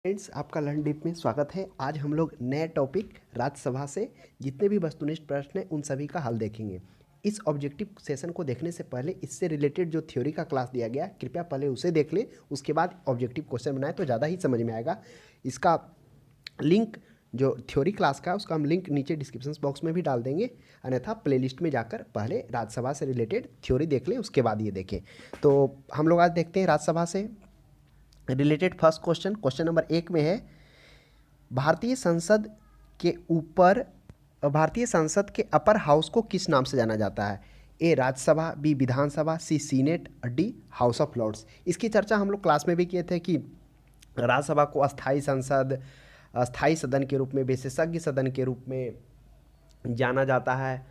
Friends, आपका learn deep में स्वागत है। आज हम लोग नए टॉपिक राज्यसभा से जितने भी वस्तुनिष्ठ प्रश्न हैं उन सभी का हल देखेंगे। इस ऑब्जेक्टिव सेशन को देखने से पहले इससे रिलेटेड जो थ्योरी का क्लास दिया गया कृपया पहले उसे देख लें, उसके बाद ऑब्जेक्टिव क्वेश्चन बनाएं तो ज़्यादा ही समझ में आएगा। इसका लिंक जो थ्योरी क्लास का उसका हम लिंक नीचे डिस्क्रिप्शन बॉक्स में भी डाल देंगे, अन्यथा प्लेलिस्ट में जाकर पहले राज्यसभा से रिलेटेड थ्योरी देख लें, उसके बाद ये देखें। तो हम लोग आज देखते हैं राज्यसभा से related first question. Question number 1 में है, भारतीय संसद के अपर हाउस को किस नाम से जाना जाता है? ए राज्यसभा, बी विधानसभा, सी सीनेट और डी हाउस ऑफ लॉर्ड्स। इसकी चर्चा हम लोग क्लास में भी किए थे कि राज्यसभा को अस्थाई सदन के रूप में, विशेषज्ञ सदन के रूप में जाना जाता है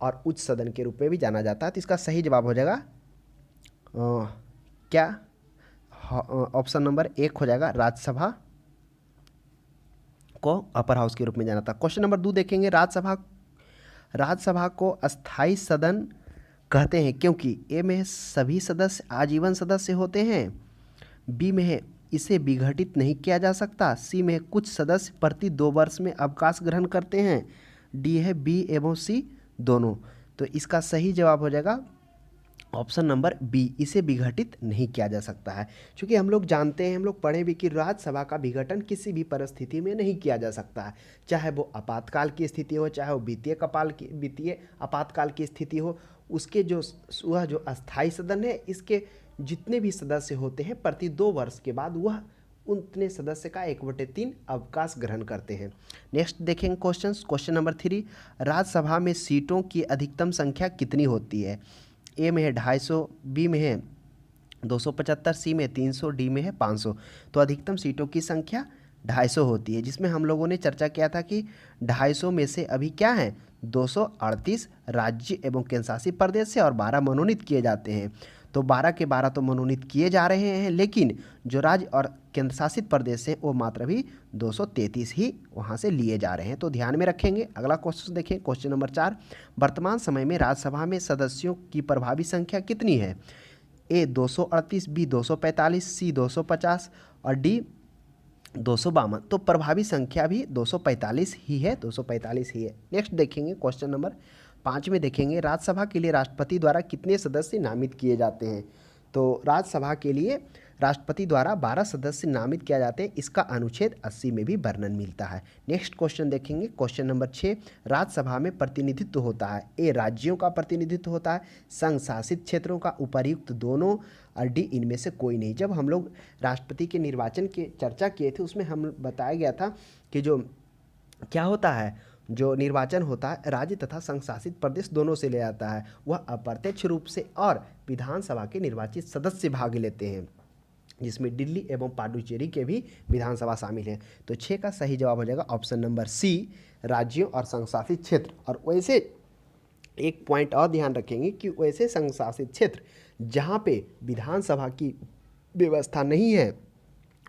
और उच्च सदन के रूप में भी जाना जाता है। तो इसका सही जवाब हो जाएगा क्या? ऑप्शन नंबर 1 हो जाएगा, राज्यसभा को अपर हाउस के रूप में जाना था। क्वेश्चन नंबर 2 देखेंगे, राज्यसभा को अस्थाई सदन कहते हैं क्योंकि ए में सभी सदस्य आजीवन सदस्य होते हैं, बी में है इसे विघटित नहीं किया जा सकता, सी में कुछ सदस्य प्रति 2 वर्ष में अवकाश ग्रहण करते हैं, डी है बी एवं सी दोनों। तो इसका सही जवाब हो जाएगा ऑप्शन नंबर बी, इसे विघटित नहीं किया जा सकता है। क्योंकि हम लोग जानते हैं, हम लोग पढ़े भी कि राज्यसभा का विघटन किसी भी परिस्थिति में नहीं किया जा सकता है, चाहे वो आपातकाल की स्थिति हो, चाहे वो वित्तीय आपातकाल की स्थिति हो। उसके वह जो अस्थाई सदन है, इसके जितने भी सदस्य होते हैं प्रति 2 वर्ष के बाद वह उतने सदस्य का 1/3 अवकाश ग्रहण करते हैं। नेक्स्ट देखेंगे क्वेश्चन नंबर 3, राज्यसभा में सीटों की अधिकतम संख्या कितनी होती है? ए में है 250, बी में है 275, सी में 300, डी में है 500। तो अधिकतम सीटों की संख्या 250 होती है, जिसमें हम लोगों ने चर्चा किया था कि 250 में से अभी क्या है, 238 राज्य एवं केंद्रशासित प्रदेश से और 12 मनोनीत किए जाते हैं। तो 12 के 12 तो मनोनीत किए जा रहे हैं, लेकिन जो राज्य और केंद्र शासित प्रदेश हैं वो मात्र भी 233 ही वहाँ से लिए जा रहे हैं, तो ध्यान में रखेंगे। अगला क्वेश्चन देखें, क्वेश्चन नंबर 4, वर्तमान समय में राज्यसभा में सदस्यों की प्रभावी संख्या कितनी है? ए 238, बी 245, सी 250 और डी 252। तो प्रभावी संख्या भी 245 ही है, 245 ही है। नेक्स्ट देखेंगे क्वेश्चन नंबर 5 में देखेंगे, राज्यसभा के लिए राष्ट्रपति द्वारा कितने सदस्य नामित किए जाते हैं? तो राज्यसभा के लिए राष्ट्रपति द्वारा 12 सदस्य नामित किया जाते हैं, इसका अनुच्छेद 80 में भी वर्णन मिलता है। नेक्स्ट क्वेश्चन देखेंगे, क्वेश्चन नंबर 6, राज्यसभा में प्रतिनिधित्व होता है? ए राज्यों का प्रतिनिधित्व होता है, संघ शासित क्षेत्रों का, उपर्युक्त दोनों और डी इनमें से कोई नहीं। जब हम लोग राष्ट्रपति के निर्वाचन की चर्चा किए थे उसमें हम बताया गया था कि जो क्या होता है, जो निर्वाचन होता है राज्य तथा संघ शासित प्रदेश दोनों से ले जाता है, वह अप्रत्यक्ष रूप से और विधानसभा के निर्वाचित सदस्य भाग लेते हैं, जिसमें दिल्ली एवं पांडुचेरी के भी विधानसभा शामिल है। तो 6 का सही जवाब हो जाएगा ऑप्शन नंबर सी, राज्यों और संघ शासित क्षेत्र। और वैसे एक पॉइंट और ध्यान रखेंगे कि वैसे संघ शासित क्षेत्र जहाँ पे विधानसभा की व्यवस्था नहीं है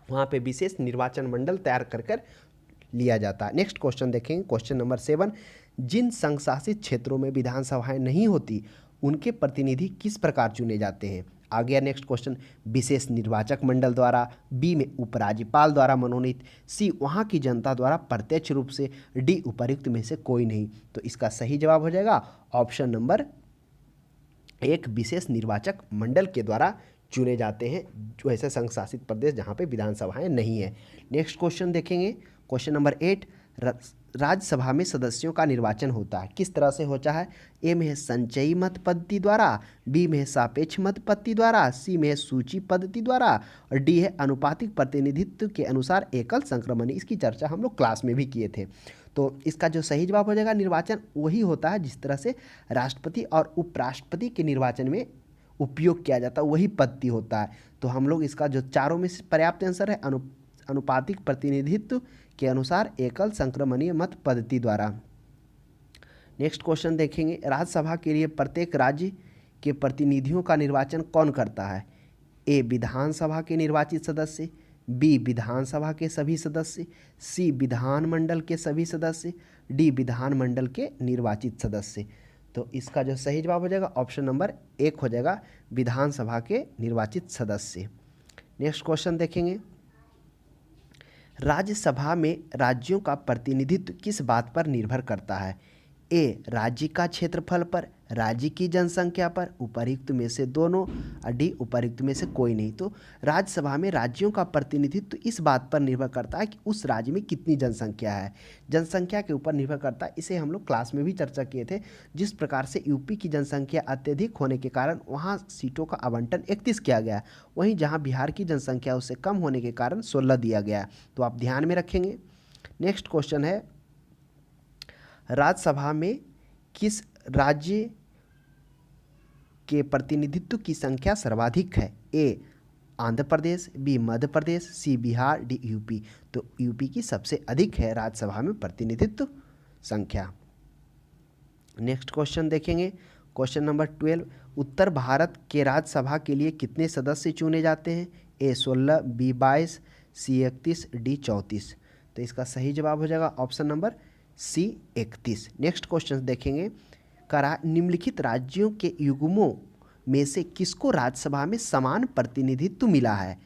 वहाँ पे विशेष निर्वाचन मंडल तैयार कर लिया जाता है। नेक्स्ट क्वेश्चन देखेंगे, क्वेश्चन नंबर 7, जिन संघ शासित क्षेत्रों में विधानसभाएं नहीं होती उनके प्रतिनिधि किस प्रकार चुने जाते हैं? आ गया नेक्स्ट क्वेश्चन, विशेष निर्वाचक मंडल द्वारा, बी में उपराज्यपाल द्वारा मनोनीत, सी वहाँ की जनता द्वारा प्रत्यक्ष रूप से, डी उपर्युक्त में से कोई नहीं। तो इसका सही जवाब हो जाएगा ऑप्शन नंबर 1, विशेष निर्वाचक मंडल के द्वारा चुने जाते हैं, जो ऐसे संघ शासित प्रदेश जहाँ पे विधानसभाएं नहीं है। नेक्स्ट क्वेश्चन देखेंगे, क्वेश्चन नंबर 8, राज्यसभा में सदस्यों का निर्वाचन होता है, किस तरह से होता है? ए में है संचयी मत पद्धति द्वारा, बी में है सापेक्ष मत पद्धति द्वारा, सी में है सूची पद्धति द्वारा और डी है अनुपातिक प्रतिनिधित्व के अनुसार एकल संक्रमण। इसकी चर्चा हम लोग क्लास में भी किए थे। तो इसका जो सही जवाब हो जाएगा, निर्वाचन वही होता है जिस तरह से राष्ट्रपति और उपराष्ट्रपति के निर्वाचन में उपयोग किया जाता है, वही पद्धति होता है। तो हम लोग इसका जो चारों में से पर्याप्त आंसर है, अनुपातिक प्रतिनिधित्व के अनुसार एकल संक्रमणीय मत पद्धति द्वारा। नेक्स्ट क्वेश्चन देखेंगे, राज्यसभा के लिए प्रत्येक राज्य के प्रतिनिधियों का निर्वाचन कौन करता है? ए विधानसभा के निर्वाचित सदस्य, बी विधानसभा के सभी सदस्य, सी विधानमंडल के सभी सदस्य, डी विधानमंडल के निर्वाचित सदस्य। तो इसका जो सही जवाब हो जाएगा ऑप्शन नंबर 1 हो जाएगा, विधानसभा के निर्वाचित सदस्य। नेक्स्ट क्वेश्चन देखेंगे, राज्यसभा में राज्यों का प्रतिनिधित्व किस बात पर निर्भर करता है? ए राज्य का क्षेत्रफल पर, राज्य की जनसंख्या पर, उपर्युक्त में से दोनों, और डी उपर्युक्त में से कोई नहीं। तो राज्यसभा में राज्यों का प्रतिनिधित्व इस बात पर निर्भर करता है कि उस राज्य में कितनी जनसंख्या है, जनसंख्या के ऊपर निर्भर करता है। इसे हम लोग क्लास में भी चर्चा किए थे। जिस प्रकार से यूपी की जनसंख्या अत्यधिक होने के कारण वहाँ सीटों का आवंटन 31 किया गया, वहीं जहाँ बिहार की जनसंख्या उससे कम होने के कारण 16 दिया गया। तो आप ध्यान में रखेंगे। नेक्स्ट क्वेश्चन है, राज्यसभा में किस राज्य के प्रतिनिधित्व की संख्या सर्वाधिक है? A Andhra Pradesh, B Madhya Pradesh, C Bihar, D UP. तो यूपी की सबसे अधिक है राज्यसभा में प्रतिनिधित्व संख्या। नेक्स्ट क्वेश्चन देखेंगे, क्वेश्चन नंबर 12, उत्तर भारत के राज्यसभा के लिए कितने सदस्य चुने जाते हैं? A 16, B 22, C 31, D 34। तो इसका सही जवाब हो जाएगा option number C 31। Next question देखेंगे, निम्नलिखित राज्यों के युग्मों में से किसको राज्यसभा में समान प्रतिनिधित्व मिला है?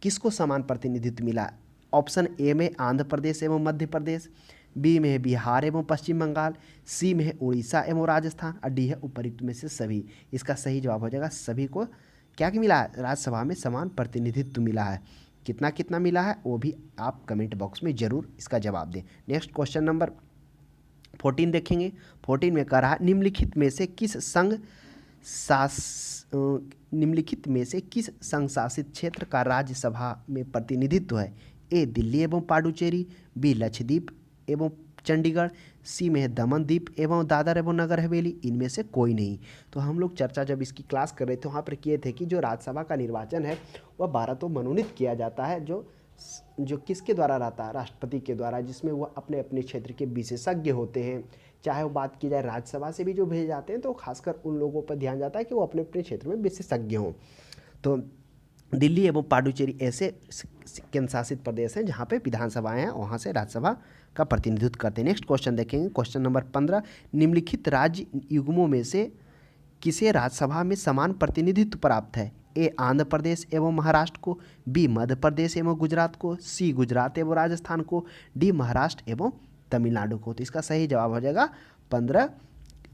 किसको समान प्रतिनिधित्व मिला है? ऑप्शन ए में आंध्र प्रदेश एवं मध्य प्रदेश, बी में है बिहार एवं पश्चिम बंगाल, सी में है उड़ीसा एवं राजस्थान, और डी है उपर्युक्त में से सभी। इसका सही जवाब हो जाएगा सभी को क्या मिला है? राज्यसभा में समान प्रतिनिधित्व मिला है। कितना कितना मिला है वो भी आप कमेंट बॉक्स में जरूर इसका जवाब दें। नेक्स्ट क्वेश्चन नंबर 14 देखेंगे। 14 में कह रहा है, निम्नलिखित में से किस संघ शासित क्षेत्र का राज्यसभा में प्रतिनिधित्व है? ए दिल्ली एवं पांडुचेरी, बी लक्षद्वीप एवं चंडीगढ़, सी में है दमन द्वीप एवं दादर एवं नगर हवेली, इनमें से कोई नहीं। तो हम लोग चर्चा जब इसकी क्लास कर रहे थे वहाँ पर किए थे कि जो राज्यसभा का निर्वाचन है वह भारत में मनोनीत किया जाता है, जो किसके द्वारा रहता है? राष्ट्रपति के द्वारा, जिसमें वह अपने अपने क्षेत्र के विशेषज्ञ होते हैं। चाहे वो बात की जाए राज्यसभा से भी जो भेजे जाते हैं तो खासकर उन लोगों पर ध्यान जाता है कि वो अपने अपने क्षेत्र में विशेषज्ञ हों। तो दिल्ली एवं पांडुचेरी ऐसे केंद्र शासित प्रदेश हैं जहाँ पे विधानसभाएं हैं, वहाँ से राज्यसभा का प्रतिनिधित्व करते हैं। नेक्स्ट क्वेश्चन देखेंगे, क्वेश्चन नंबर 15, निम्नलिखित राज्य युग्मों में से किसे राज्यसभा में समान प्रतिनिधित्व प्राप्त है? ए आंध्र प्रदेश एवं महाराष्ट्र को, बी मध्य प्रदेश एवं गुजरात को, सी गुजरात एवं राजस्थान को, डी महाराष्ट्र एवं तमिलनाडु को। तो इसका सही जवाब हो जाएगा 15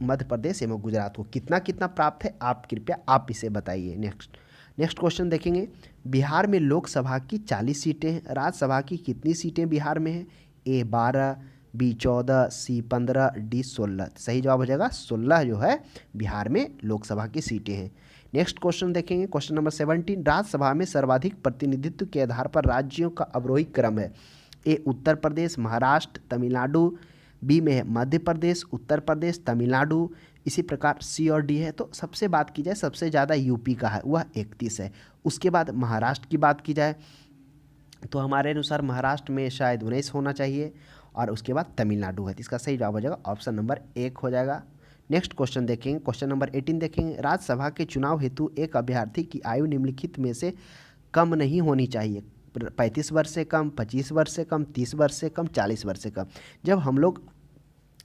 मध्य प्रदेश एवं गुजरात को। कितना कितना प्राप्त है आप कृपया आप इसे बताइए। नेक्स्ट क्वेश्चन देखेंगे, बिहार में लोकसभा की 40 सीटें हैं, राज्यसभा की कितनी सीटें बिहार में हैं? ए 12, बी 14, सी 15, डी 16। सही जवाब हो जाएगा 16 जो है बिहार में लोकसभा की सीटें हैं। नेक्स्ट क्वेश्चन देखेंगे, क्वेश्चन नंबर 17, राज्यसभा में सर्वाधिक प्रतिनिधित्व के आधार पर राज्यों का अवरोही क्रम है? ए उत्तर प्रदेश, महाराष्ट्र, तमिलनाडु, बी में है मध्य प्रदेश, उत्तर प्रदेश, तमिलनाडु, इसी प्रकार सी और डी है। तो सबसे बात की जाए सबसे ज़्यादा यूपी का है, वह 31 है। उसके बाद महाराष्ट्र की बात की जाए तो हमारे अनुसार महाराष्ट्र में शायद 19 होना चाहिए, और उसके बाद तमिलनाडु है। तो इसका सही जवाब हो जाएगा ऑप्शन नंबर 1 हो जाएगा। नेक्स्ट क्वेश्चन देखेंगे, क्वेश्चन नंबर 18 देखेंगे, राज्यसभा के चुनाव हेतु एक अभ्यर्थी की आयु निम्नलिखित में से कम नहीं होनी चाहिए? 35 वर्ष से कम, 25 वर्ष से कम, 30 वर्ष से कम, 40 वर्ष से कम। जब हम लोग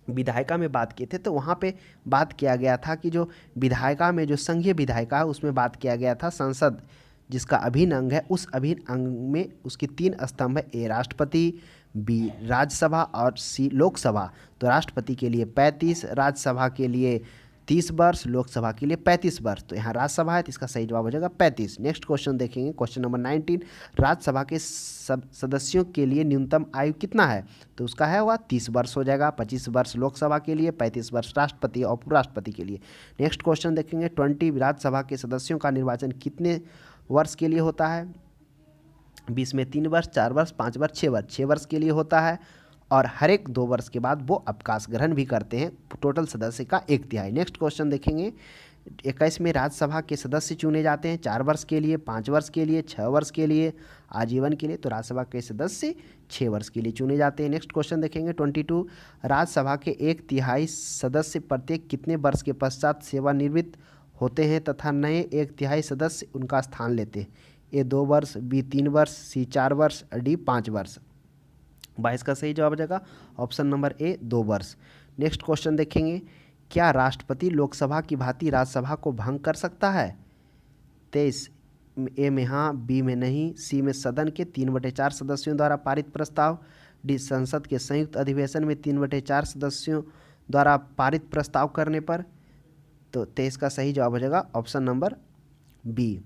विधायिका में बात किए थे तो वहाँ पे बात किया गया था कि जो विधायिका में जो संघीय विधायिका है उसमें बात किया गया था संसद जिसका अभिन्न अंग है, उस अभिन्न अंग में उसकी 3 स्तंभ है, ए राष्ट्रपति, बी राज्यसभा और सी लोकसभा। तो राष्ट्रपति के लिए 35, राज्यसभा के लिए 30 वर्ष, लोकसभा के लिए 35 वर्ष। तो यहाँ राज्यसभा है तो इसका सही जवाब हो जाएगा 35। नेक्स्ट क्वेश्चन देखेंगे, क्वेश्चन नंबर 19, राज्यसभा के सदस्यों के लिए न्यूनतम आयु कितना है? तो उसका है वह 30 वर्ष हो जाएगा। 25 वर्ष लोकसभा के लिए, 35 वर्ष राष्ट्रपति और उपराष्ट्रपति के लिए। नेक्स्ट क्वेश्चन देखेंगे, 20, राज्यसभा के सदस्यों का निर्वाचन कितने वर्ष के लिए होता है? 20 में 3 वर्ष, 4 वर्ष, 5 वर्ष, 6 वर्ष, 6 वर्ष के लिए होता है, और हर एक 2 वर्ष के बाद वो अवकाश ग्रहण भी करते हैं, टोटल सदस्य का 1/3। नेक्स्ट क्वेश्चन देखेंगे, 21 में राज्यसभा के सदस्य चुने जाते हैं 4 वर्ष के लिए, 5 वर्ष के लिए, 6 वर्ष के लिए, आजीवन के लिए। तो राज्यसभा के सदस्य 6 वर्ष के लिए चुने जाते हैं। नेक्स्ट क्वेश्चन देखेंगे, 22, राज्यसभा के 1/3 सदस्य प्रत्येक कितने वर्ष के पश्चात सेवानिवृत्त होते हैं तथा नए 1/3 सदस्य उनका स्थान लेते हैं? ए 2 वर्ष, बी 3 वर्ष, सी 4 वर्ष, डी 5 वर्ष। 22 का सही जवाब हो जाएगा ऑप्शन नंबर ए 2 वर्ष। नेक्स्ट क्वेश्चन देखेंगे, क्या राष्ट्रपति लोकसभा की भांति राज्यसभा को भंग कर सकता है? 23, ए में हाँ, बी में नहीं, सी में सदन के 3/4 सदस्यों द्वारा पारित प्रस्ताव, डी संसद के संयुक्त अधिवेशन में 3/4 सदस्यों द्वारा पारित प्रस्ताव करने पर। तो 23 का सही जवाब हो जाएगा ऑप्शन नंबर बी,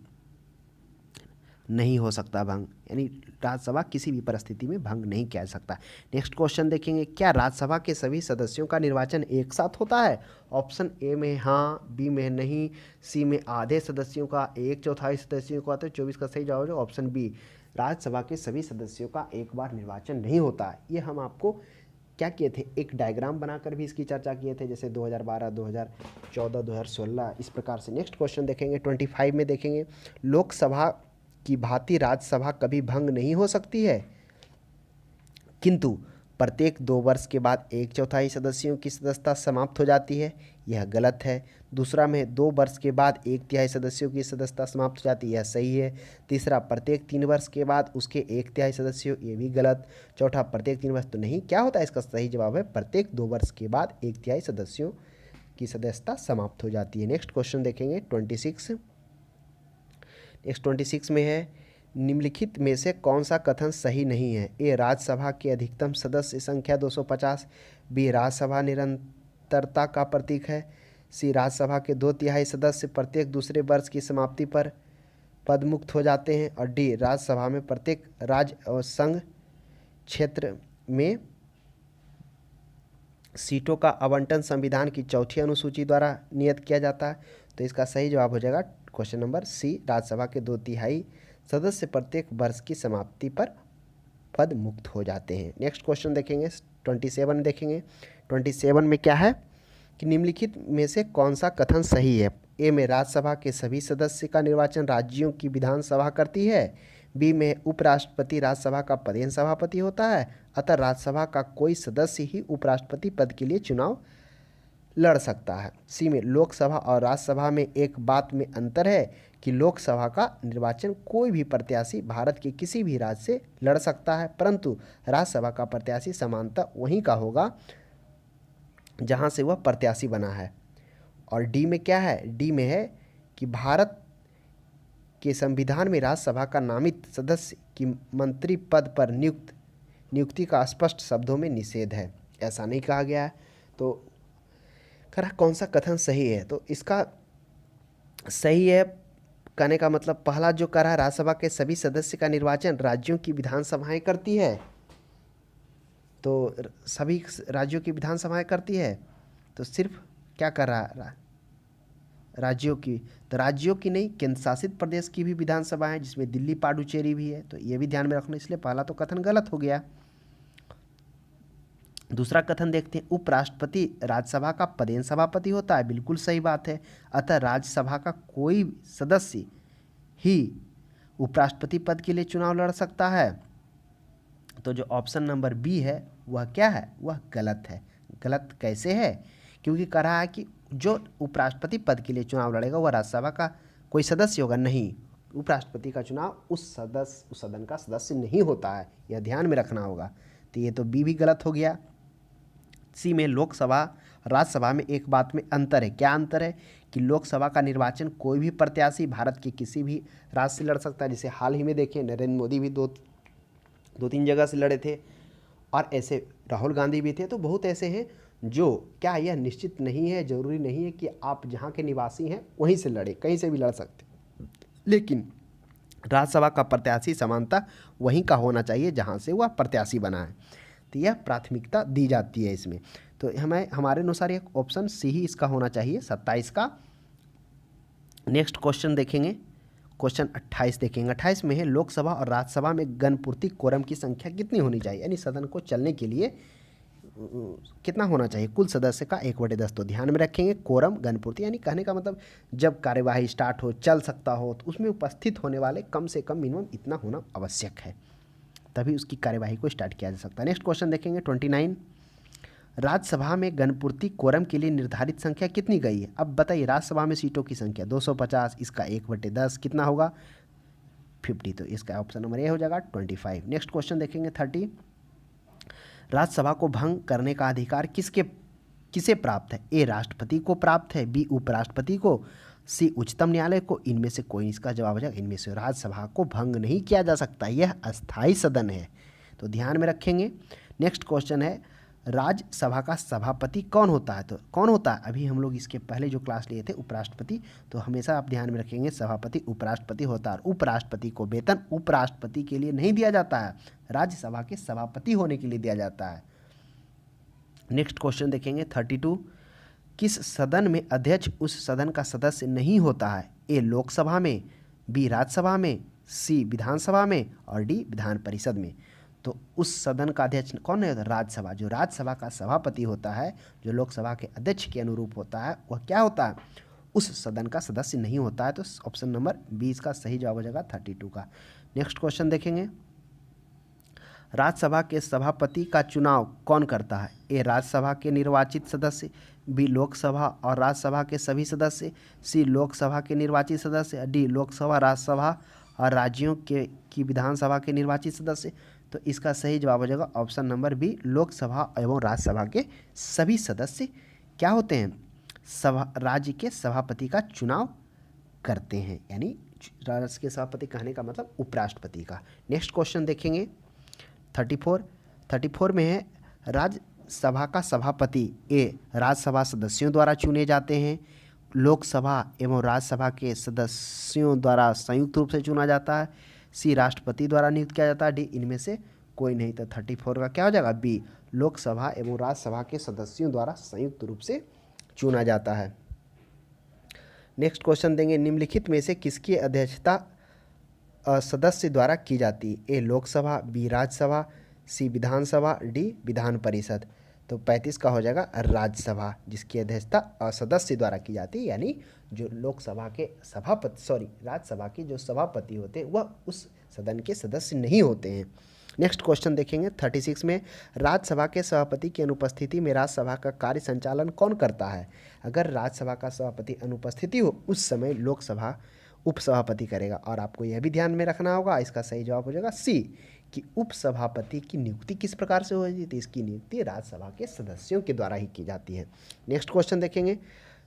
नहीं हो सकता भंग, यानी राज्यसभा किसी भी परिस्थिति में भंग नहीं किया जा सकता। नेक्स्ट क्वेश्चन देखेंगे, क्या राज्यसभा के सभी सदस्यों का निर्वाचन एक साथ होता है? ऑप्शन ए में हाँ, बी में नहीं, सी में आधे सदस्यों का, 1/4 सदस्यों का। तो 24 का सही जवाब हो ऑप्शन बी, राज्यसभा के सभी सदस्यों का एक बार निर्वाचन नहीं होता है। ये हम आपको क्या किए थे, एक डायग्राम बनाकर भी इसकी चर्चा किए थे, जैसे 2012, 2014, 2016 इस प्रकार से। नेक्स्ट क्वेश्चन देखेंगे 25 में देखेंगे, लोकसभा की भांति राज्यसभा कभी भंग नहीं हो सकती है, किंतु प्रत्येक 2 वर्ष के बाद 1/4 सदस्यों की सदस्यता समाप्त हो जाती है, यह गलत है। दूसरा में 2 वर्ष के बाद 1/3 सदस्यों की सदस्यता समाप्त हो जाती है, यह सही है। तीसरा, प्रत्येक 3 वर्ष के बाद उसके 1/3 सदस्यों, ये भी गलत। चौथा, प्रत्येक 3 वर्ष तो नहीं, क्या होता है इसका सही जवाब है प्रत्येक 2 वर्ष के बाद 1/3 सदस्यों की सदस्यता समाप्त हो जाती है। नेक्स्ट क्वेश्चन देखेंगे 26। नेक्स्ट 26 में है, निम्नलिखित में से कौन सा कथन सही नहीं है? ए, राज्यसभा की अधिकतम सदस्य संख्या 250, बी, राज्यसभा निरंतरता का प्रतीक है, सी, राज्यसभा के 2/3 सदस्य प्रत्येक दूसरे वर्ष की समाप्ति पर पदमुक्त हो जाते हैं, और डी, राज्यसभा में प्रत्येक राज्य और संघ क्षेत्र में सीटों का आवंटन संविधान की 4ठी अनुसूची द्वारा नियत किया जाता है। तो इसका सही जवाब हो जाएगा क्वेश्चन नंबर सी, राज्यसभा के 2/3 सदस्य प्रत्येक वर्ष की समाप्ति पर पद मुक्त हो जाते हैं। नेक्स्ट क्वेश्चन देखेंगे 27 देखेंगे। 27 में क्या है कि निम्नलिखित में से कौन सा कथन सही है? ए में राज्यसभा के सभी सदस्य का निर्वाचन राज्यों की विधानसभा करती है, बी में उपराष्ट्रपति राज्यसभा का पदेन सभापति होता है, अतः राज्यसभा का कोई सदस्य ही उपराष्ट्रपति पद के लिए चुनाव लड़ सकता है, सी में लोकसभा और राज्यसभा में एक बात में अंतर है कि लोकसभा का निर्वाचन कोई भी प्रत्याशी भारत के किसी भी राज्य से लड़ सकता है, परंतु राज्यसभा का प्रत्याशी समानतः वहीं का होगा जहां से वह प्रत्याशी बना है। और डी में क्या है? डी में है कि भारत के संविधान में राज्यसभा का नामित सदस्य की मंत्री पद पर नियुक्ति का स्पष्ट शब्दों में निषेध है, ऐसा नहीं कहा गया है। तो कह कौन सा कथन सही है? तो इसका सही है कहने का मतलब पहला जो कह रहा है, राज्यसभा के सभी सदस्य का निर्वाचन राज्यों की विधानसभाएं करती है, तो सभी राज्यों की विधानसभाएं करती है, तो सिर्फ क्या कर रहा है, राज्यों की। तो राज्यों की नहीं, केंद्र शासित प्रदेश की भी विधानसभा है, जिसमें दिल्ली, पुडुचेरी भी है, तो ये भी ध्यान में रखना, इसलिए पहला तो कथन गलत हो गया। दूसरा कथन देखते हैं, उपराष्ट्रपति राज्यसभा का पदेन सभापति होता है, बिल्कुल सही बात है, अतः राज्यसभा का कोई सदस्य ही उपराष्ट्रपति पद के लिए चुनाव लड़ सकता है। तो जो ऑप्शन नंबर बी है वह क्या है? वह गलत है। गलत कैसे है? क्योंकि कह रहा है कि जो उपराष्ट्रपति पद के लिए चुनाव लड़ेगा वह राज्यसभा का कोई सदस्य होगा, नहीं, उपराष्ट्रपति का चुनाव उस सदन का सदस्य नहीं होता है, यह ध्यान में रखना होगा। तो ये तो बी भी गलत हो गया। सी में लोकसभा राज्यसभा में एक बात में अंतर है, क्या अंतर है? कि लोकसभा का निर्वाचन कोई भी प्रत्याशी भारत के किसी भी राज्य से लड़ सकता है, जैसे हाल ही में देखिए नरेंद्र मोदी भी दो 3 जगह से लड़े थे, और ऐसे राहुल गांधी भी थे। तो बहुत ऐसे हैं जो, क्या यह निश्चित नहीं है, जरूरी नहीं है कि आप जहाँ के निवासी हैं वहीं से लड़े, कहीं से भी लड़ सकते, लेकिन राज्यसभा का प्रत्याशी समानता वहीं का होना चाहिए जहाँ से वह प्रत्याशी बना है। तो यह प्राथमिकता दी जाती है इसमें। तो हमारे अनुसार एक ऑप्शन सी ही इसका होना चाहिए, 27 का। नेक्स्ट क्वेश्चन देखेंगे, क्वेश्चन 28 देखेंगे। 28 में है, लोकसभा और राज्यसभा में गणपूर्ति कोरम की संख्या कितनी होनी चाहिए? यानी सदन को चलने के लिए कितना होना चाहिए? कुल सदस्य का 1/10। तो ध्यान में रखेंगे, कोरम गणपूर्ति यानी कहने का मतलब जब कार्यवाही स्टार्ट हो, चल सकता हो, तो उसमें उपस्थित होने वाले कम से कम मिनिमम इतना होना आवश्यक है, तभी उसकी कार्यवाही को स्टार्ट किया जा सकता है। नेक्स्ट क्वेश्चन देखेंगे 29, राज्यसभा में गणपूर्ति कोरम के लिए निर्धारित संख्या कितनी गई है? अब बताइए, राज्यसभा में सीटों की संख्या 250, इसका 1/10 कितना होगा? 50। तो इसका ऑप्शन नंबर ए हो जाएगा 25। नेक्स्ट क्वेश्चन देखेंगे 30, राज्यसभा को भंग करने का अधिकार किसे प्राप्त है? ए, राष्ट्रपति को प्राप्त है, बी, उपराष्ट्रपति को, सी उच्चतम न्यायालय को। इनमें से कोई, इसका जवाब हो जाएगा इनमें से। राज्यसभा को भंग नहीं किया जा सकता, यह अस्थाई सदन है, तो ध्यान में रखेंगे। नेक्स्ट क्वेश्चन है, राज्यसभा का सभापति कौन होता है? तो कौन होता है, अभी हम लोग इसके पहले जो क्लास लिए थे उपराष्ट्रपति, तो हमेशा आप ध्यान में रखेंगे सभापति उपराष्ट्रपति होता है। उपराष्ट्रपति को वेतन उपराष्ट्रपति के लिए नहीं दिया जाता है, राज्यसभा के सभापति होने के लिए दिया जाता है। नेक्स्ट क्वेश्चन देखेंगे 32, किस सदन में अध्यक्ष उस सदन का सदस्य नहीं होता है? ए लोकसभा में, बी राज्यसभा में, सी विधानसभा में और डी विधान परिषद में। तो उस सदन का अध्यक्ष कौन है? राज्यसभा। जो राज्यसभा का सभापति होता है, जो लोकसभा के अध्यक्ष के अनुरूप होता है, वह क्या होता है? उस सदन का सदस्य नहीं होता है। तो ऑप्शन नंबर बी इसका सही जवाब हो जाएगा 32 का। नेक्स्ट क्वेश्चन देखेंगे, राज्यसभा के सभापति का चुनाव कौन करता है? ए राज्यसभा के निर्वाचित सदस्य, बी लोकसभा और राज्यसभा के सभी सदस्य, सी लोकसभा के निर्वाचित सदस्य, डी लोकसभा राज्यसभा और राज्यों की विधानसभा के निर्वाचित सदस्य। तो इसका सही जवाब हो जाएगा ऑप्शन नंबर बी, लोकसभा एवं राज्यसभा के सभी सदस्य क्या होते हैं? राज्य के सभापति का चुनाव करते हैं, यानी राज्य के सभापति कहने का मतलब उपराष्ट्रपति का। नेक्स्ट क्वेश्चन देखेंगे 34 में है, राज्यसभा का सभापति ए राज्यसभा सदस्यों द्वारा चुने जाते हैं, लोकसभा एवं राज्यसभा के सदस्यों द्वारा संयुक्त रूप से चुना जाता है, सी राष्ट्रपति द्वारा नियुक्त किया जाता है, डी इनमें से कोई नहीं। तो 34 का क्या हो जाएगा? बी लोकसभा एवं राज्यसभा के सदस्यों द्वारा संयुक्त रूप से चुना जाता है। नेक्स्ट क्वेश्चन देंगे, निम्नलिखित में से किसकी अध्यक्षता सदस्य द्वारा की जाती है? ए लोकसभा, बी राज्यसभा, सी विधानसभा, डी विधान परिषद। तो 35 का हो जाएगा राज्यसभा, जिसकी अध्यक्षता सदस्य द्वारा की जाती है, यानी जो लोकसभा के राज्यसभा के जो सभापति होते हैं वह उस सदन के सदस्य नहीं होते हैं। नेक्स्ट क्वेश्चन देखेंगे 36 में, राज्यसभा के सभापति की अनुपस्थिति में राज्यसभा का कार्य संचालन कौन करता है? अगर राज्यसभा का सभापति अनुपस्थिति हो, उस समय लोकसभा उपसभापति करेगा। और आपको यह भी ध्यान में रखना होगा, इसका सही जवाब हो जाएगा सी, कि उपसभापति की नियुक्ति किस प्रकार से होगी? तो इसकी नियुक्ति राज्यसभा के सदस्यों के द्वारा ही की जाती है। नेक्स्ट क्वेश्चन देखेंगे,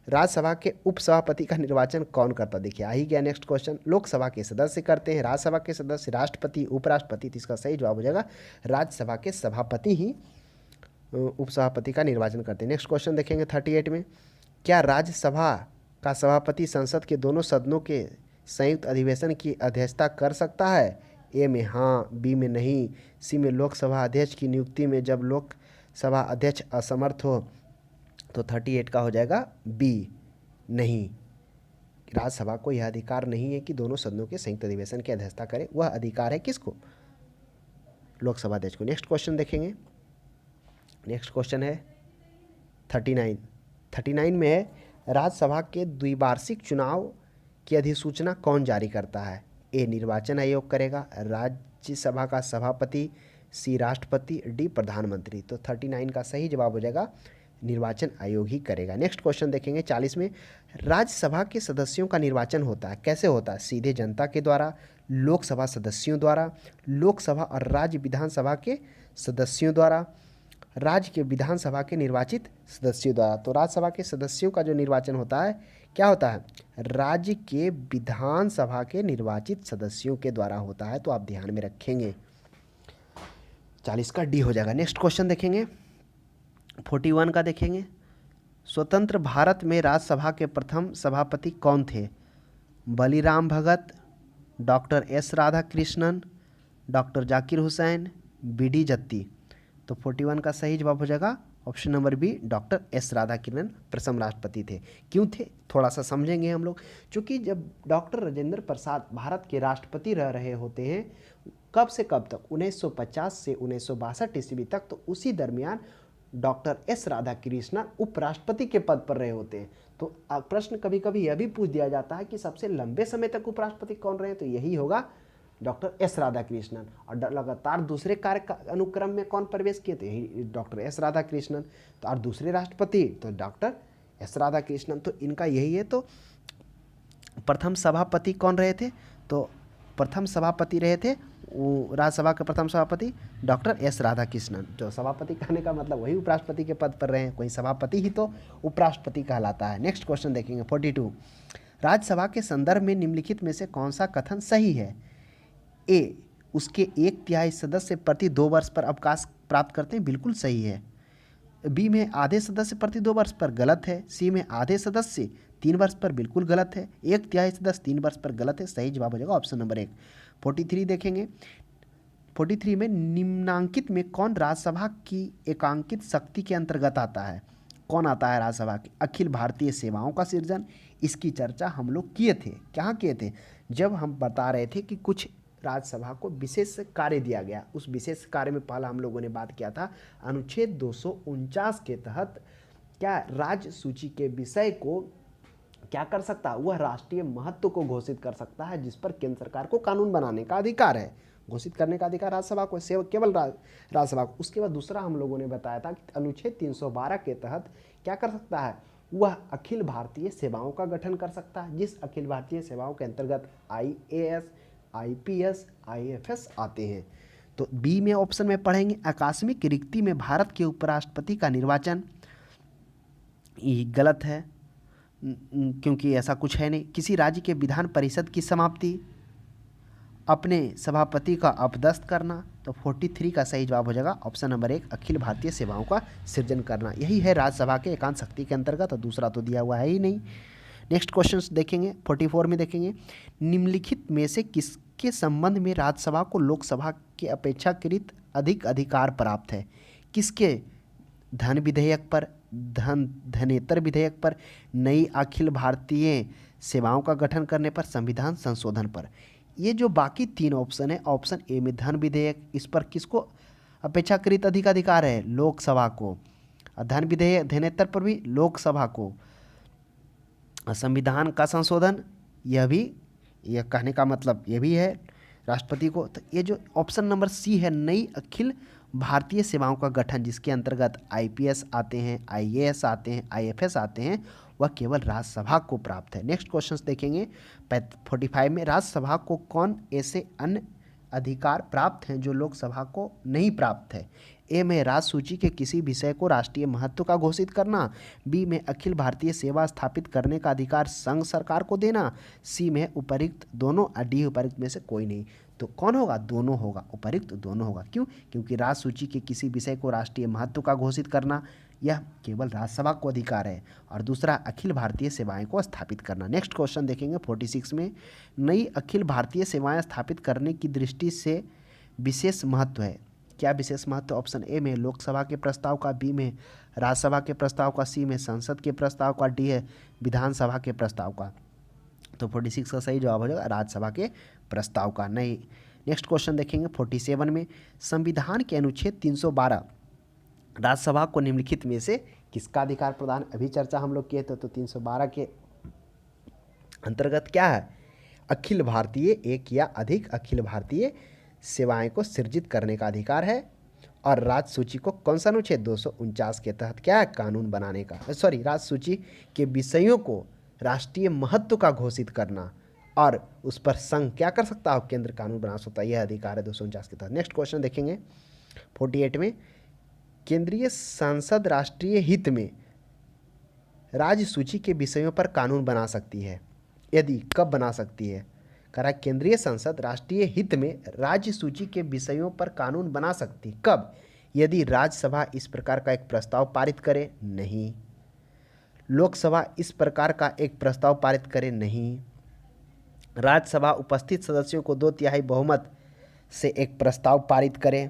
राज्यसभा के उपसभापति का निर्वाचन कौन करता? देखिए आ ही गया नेक्स्ट क्वेश्चन, लोकसभा के सदस्य करते हैं, राज्यसभा के सदस्य, राष्ट्रपति, उपराष्ट्रपति। तो इसका सही जवाब हो जाएगा राज्यसभा के सभापति ही उपसभापति का निर्वाचन करते हैं। नेक्स्ट क्वेश्चन देखेंगे 38 में, क्या राज्यसभा का सभापति संसद के दोनों सदनों के संयुक्त अधिवेशन की अध्यक्षता कर सकता है? ए में हाँ, बी में नहीं, सी में लोकसभा अध्यक्ष की नियुक्ति में जब लोकसभा अध्यक्ष असमर्थ हो। तो 38 का हो जाएगा बी, नहीं, राज्यसभा को यह अधिकार नहीं है कि दोनों सदनों के संयुक्त अधिवेशन की अध्यक्षता करे। वह अधिकार है किसको? लोकसभा अध्यक्ष को। नेक्स्ट क्वेश्चन देखेंगे, नेक्स्ट क्वेश्चन है 39 में है, राज्यसभा के द्विवार्षिक चुनाव की अधिसूचना कौन जारी करता है? ए निर्वाचन आयोग करेगा, राज्यसभा का सभापति, सी राष्ट्रपति, डी प्रधानमंत्री। तो 39 का सही जवाब हो जाएगा निर्वाचन आयोग ही करेगा। नेक्स्ट क्वेश्चन देखेंगे 40 में, राज्यसभा के सदस्यों का निर्वाचन होता है, कैसे होता है? सीधे जनता के द्वारा, लोकसभा सदस्यों द्वारा, लोकसभा और राज्य विधानसभा के सदस्यों द्वारा, राज्य के विधानसभा के निर्वाचित सदस्यों द्वारा। तो राज्यसभा के सदस्यों का जो निर्वाचन होता है क्या होता है? राज्य के विधानसभा के निर्वाचित सदस्यों के द्वारा होता है। तो आप ध्यान में रखेंगे, 40 का डी हो जाएगा। नेक्स्ट क्वेश्चन देखेंगे 41 का देखेंगे, स्वतंत्र भारत में राज्यसभा के प्रथम सभापति कौन थे? Baliram Bhagat, doctor S Radhakrishnan, doctor Zakir Hussain, B D. Jatti. तो 41 का सही जवाब हो जाएगा option number B, doctor S Radhakrishnan प्रथम राष्ट्रपति थे। क्यों थे थोड़ा सा समझेंगे हम लोग, क्योंकि जब डॉक्टर राजेंद्र प्रसाद भारत के राष्ट्रपति रह रहे होते हैं, कब से कब तक? 1950 से 1962 ईस्वी तक। तो उसी दरमियान डॉक्टर एस राधाकृष्णन उपराष्ट्रपति के पद पर रहे होते हैं। तो प्रश्न कभी कभी यह भी पूछ दिया जाता है कि सबसे लंबे समय तक उपराष्ट्रपति कौन रहे? तो यही होगा डॉक्टर एस राधाकृष्णन। और लगातार दूसरे कार्य अनुक्रम में कौन प्रवेश किए? तो यही डॉक्टर एस राधाकृष्णन। तो और दूसरे राष्ट्रपति तो डॉक्टर एस राधाकृष्णन। तो इनका यही है। तो प्रथम सभापति कौन रहे थे? तो प्रथम सभापति रहे थे राज्यसभा के प्रथम सभापति डॉक्टर एस राधाकृष्णन। जो सभापति कहने का मतलब वही उपराष्ट्रपति के पद पर रहे हैं, कोई सभापति ही तो उपराष्ट्रपति कहलाता है। नेक्स्ट क्वेश्चन देखेंगे 42, राज्यसभा के संदर्भ में निम्नलिखित में से कौन सा कथन सही है? ए, उसके 1/3 सदस्य प्रति 2 वर्ष पर अवकाश प्राप्त करते हैं, बिल्कुल सही है। बी में आधे सदस्य प्रति 2 वर्ष पर, गलत है। सी में आधे सदस्य 3 वर्ष पर, बिल्कुल गलत है। 1/3 सदस्य 3 वर्ष पर, गलत है। सही जवाब हो जाएगा ऑप्शन नंबर 1। 43 देखेंगे। 43 में निम्नांकित में कौन राज्यसभा की एकांकित शक्ति के अंतर्गत आता है? कौन आता है राज्यसभा की? अखिल भारतीय सेवाओं का सृजन। इसकी चर्चा हम लोग किए थे। कहाँ किए थे? जब हम बता रहे थे कि कुछ राज्यसभा को विशेष कार्य दिया गया। उस विशेष कार्य में पहला हम लोगों ने बात किया था अनुच्छेद 249 के तहत क्या राज्य सूची के विषय को क्या कर सकता है? वह राष्ट्रीय महत्व को घोषित कर सकता है, जिस पर केंद्र सरकार को कानून बनाने का अधिकार है। घोषित करने का अधिकार राज्यसभा को, केवल राज्यसभा को। उसके बाद दूसरा हम लोगों ने बताया था कि अनुच्छेद 312 के तहत क्या कर सकता है? वह अखिल भारतीय सेवाओं का गठन कर सकता है, जिस अखिल भारतीय सेवाओं के अंतर्गत IAS, IPS, IFS आते हैं। तो बी में ऑप्शन में पढ़ेंगे आकस्मिक रिक्ति में भारत के उपराष्ट्रपति का निर्वाचन। ये गलत है, क्योंकि ऐसा कुछ है नहीं। किसी राज्य के विधान परिषद की समाप्ति, अपने सभापति का अपदस्थ करना। तो 43 का सही जवाब हो जाएगा ऑप्शन नंबर 1, अखिल भारतीय सेवाओं का सृजन करना। यही है राज्यसभा के एकांत शक्ति के अंतर्गत, और दूसरा तो दिया हुआ है ही नहीं। नेक्स्ट क्वेश्चन देखेंगे। 44 में देखेंगे निम्नलिखित में से किसके संबंध में राज्यसभा को लोकसभा के अपेक्षाकृत अधिक अधिकार प्राप्त है? किसके? धन विधेयक पर, धनेतर विधेयक पर, नई अखिल भारतीय सेवाओं का गठन करने पर, संविधान संशोधन पर। ये जो बाकी 3 ऑप्शन है, ऑप्शन ए में धन विधेयक, इस पर किसको अपेक्षाकृत अधिक अधिकार है? लोकसभा को। धन विधेयक, धनेतर पर भी लोकसभा को। संविधान का संशोधन, यह भी, यह कहने का मतलब ये भी है राष्ट्रपति को। तो ये जो ऑप्शन नंबर सी है, नई अखिल भारतीय सेवाओं का गठन, जिसके अंतर्गत IPS आते हैं, IAS आते हैं, IFS आते हैं, वह केवल राज्यसभा को प्राप्त है। नेक्स्ट क्वेश्चन देखेंगे 45 में राज्यसभा को कौन ऐसे अन्य अधिकार प्राप्त हैं जो लोकसभा को नहीं प्राप्त है? ए में राज्य सूची के किसी विषय को राष्ट्रीय महत्व का घोषित करना। बी में अखिल भारतीय सेवा स्थापित करने का अधिकार संघ सरकार को देना। सी में उपर्युक्त दोनों, डी उपर्युक्त में से कोई नहीं। तो कौन होगा? दोनों होगा, उपर्युक्त दोनों होगा। क्यों? क्योंकि राज्य सूची के किसी विषय को राष्ट्रीय महत्व का घोषित करना यह केवल राज्यसभा को अधिकार है, और दूसरा अखिल भारतीय सेवाएं को स्थापित करना। नेक्स्ट क्वेश्चन देखेंगे 46 में नई अखिल भारतीय सेवाएं स्थापित करने की दृष्टि से विशेष महत्व है। क्या विशेष महत्व? ऑप्शन ए में लोकसभा के प्रस्ताव का, बी में राज्यसभा के प्रस्ताव का, सी में संसद के प्रस्ताव का, डी है विधानसभा के प्रस्ताव का। तो 46 का सही जवाब हो जाएगा राज्यसभा के प्रस्ताव का। नहीं। नेक्स्ट क्वेश्चन देखेंगे 47 में संविधान के अनुच्छेद 312 राज्यसभा को निम्नलिखित में से किसका अधिकार प्रदान? अभी चर्चा हम लोग किए थे। तो 312 के अंतर्गत क्या है? अखिल भारतीय, एक या अधिक अखिल भारतीय सेवाएं को सृजित करने का अधिकार है। और राज्य सूची को कौन सा अनुच्छेद 249 के तहत क्या है? कानून बनाने का, राज्य सूची के विषयों को राष्ट्रीय महत्व का घोषित करना, और उस पर संघ क्या कर सकता है? केंद्र कानून बना सकता है। यह अधिकार है 249 के तहत। नेक्स्ट क्वेश्चन देखेंगे 48 में केंद्रीय संसद राष्ट्रीय हित में राज्य सूची के विषयों पर कानून बना सकती है। यदि, कब बना सकती है? कह रहा है केंद्रीय संसद राष्ट्रीय हित में राज्य सूची के विषयों पर कानून बना सकती। कब? यदि राज्यसभा इस प्रकार का एक प्रस्ताव पारित करे। नहीं। लोकसभा इस प्रकार का एक प्रस्ताव पारित करे। नहीं। राज्यसभा उपस्थित सदस्यों को 2/3 बहुमत से एक प्रस्ताव पारित करे।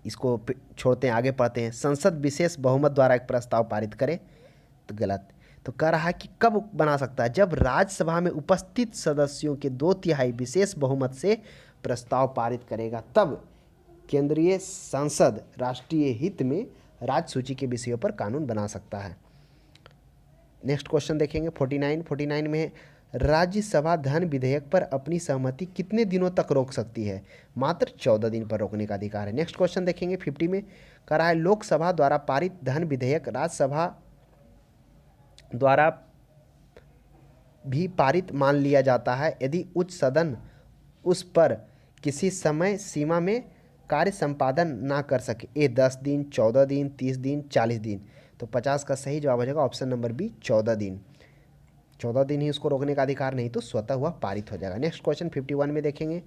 इसको छोड़ते हैं, आगे पढ़ते हैं। संसद विशेष बहुमत द्वारा एक प्रस्ताव पारित करे। तो गलत। तो कह रहा है कि कब बना सकता है? जब राज्यसभा में उपस्थित सदस्यों के 2/3 विशेष बहुमत से प्रस्ताव पारित करेगा, तब केंद्रीय संसद राष्ट्रीय हित में राज्य सूची के विषयों पर कानून बना सकता है। नेक्स्ट क्वेश्चन देखेंगे 49 में राज्यसभा धन विधेयक पर अपनी सहमति कितने दिनों तक रोक सकती है? मात्र 14 दिन पर रोकने का अधिकार है। नेक्स्ट क्वेश्चन देखेंगे 50 में कह रहा है लोकसभा द्वारा पारित धन विधेयक राज्यसभा द्वारा भी पारित मान लिया जाता है यदि उच्च सदन उस पर किसी समय सीमा में कार्य संपादन ना कर सके। ए 10 दिन, 14 दिन, 30 दिन, 40 दिन। तो 50 का सही जवाब हो जाएगा ऑप्शन नंबर बी 14 दिन। 14 दिन ही उसको रोकने का अधिकार, नहीं तो स्वतः हुआ पारित हो जाएगा। नेक्स्ट क्वेश्चन 51 में देखेंगे,